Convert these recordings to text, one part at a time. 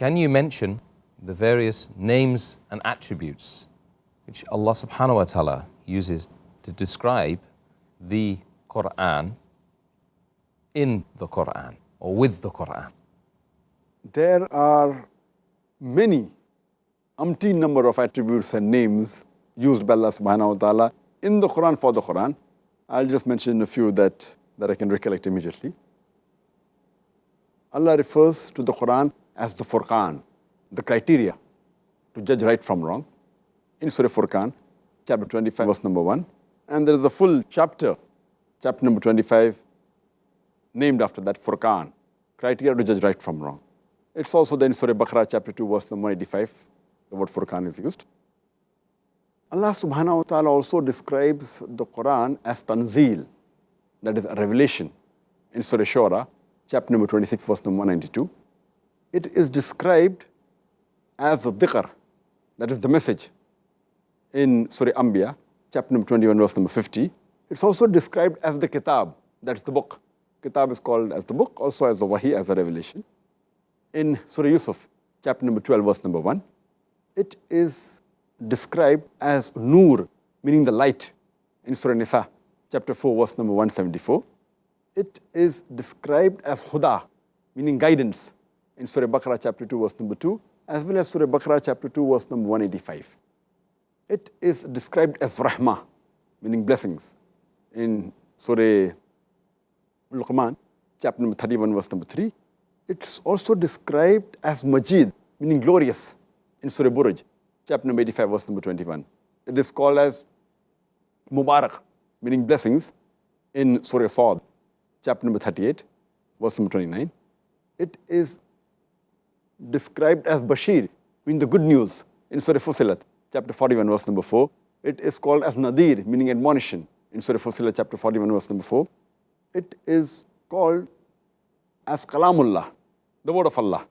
can you mention the various names and attributes which Allah subhanahu wa ta'ala uses to describe the Quran in the Quran or with the Quran? There are many, umpteen number of attributes and names used by Allah subhanahu wa ta'ala in the Quran for the Quran. I'll just mention a few that I can recollect immediately. Allah refers to the Quran as the Furqan, the criteria to judge right from wrong. In Surah Furqan, chapter 25, verse number 1. And there is a full chapter, chapter number 25, named after that, Furqan, criteria to judge right from wrong. It's also there in Surah Baqarah, chapter 2, verse number 185, the word Furqan is used. Allah subhanahu wa ta'ala also describes the Quran as Tanzeel, that is a revelation. In Surah Shura, chapter number 26, verse number 192. It is described as the dhikr, that is the message. In Surah Anbiya, chapter number 21, verse number 50. It's also described as the kitab, that's the book. Kitab is called as the book, also as the wahi, as a revelation. In Surah Yusuf, chapter number 12, verse number 1, it is described as Noor, meaning the light. In Surah Nisa, chapter 4, verse number 174. It is described as Huda, meaning guidance. In Surah Baqarah, chapter 2, verse number 2, as well as Surah Baqarah, chapter 2, verse number 185. It is described as Rahmah, meaning blessings. In Surah Luqman, chapter number 31, verse number 3. It's also described as Majid, meaning glorious. In Surah Buruj, chapter number 85, verse number 21. It is called as Mubarak, meaning blessings. In Surah Sad, chapter number 38, verse number 29. It is described as Bashir, meaning the good news. In Surah Fusilat, chapter 41, verse number 4. It is called as Nadir, meaning admonition. In Surah Fusilat, chapter 41, verse number 4. It is called as Kalamullah, the word of Allah.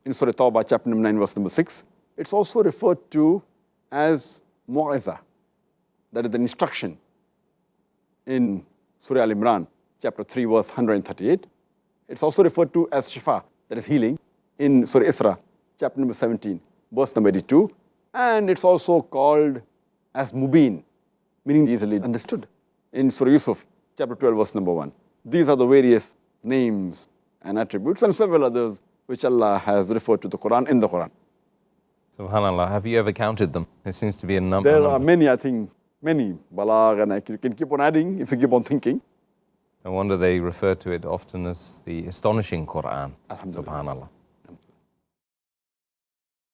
In Surah Tawbah, chapter number 9, verse number 6. It's also referred to as Mu'izah, that is the instruction. In Surah Al-Imran, chapter 3, verse 138. It's also referred to as Shifa, that is healing. In Surah Isra, chapter number 17, verse number 82. And it's also called as Mubin, meaning easily understood. In Surah Yusuf, chapter 12, verse number 1. These are the various names and attributes and several others which Allah has referred to the Quran in the Quran. SubhanAllah, have you ever counted them? There seems to be a number. There are many, I think, many. Balagh, and you can keep on adding if you keep on thinking. No wonder they refer to it often as the astonishing Quran. SubhanAllah.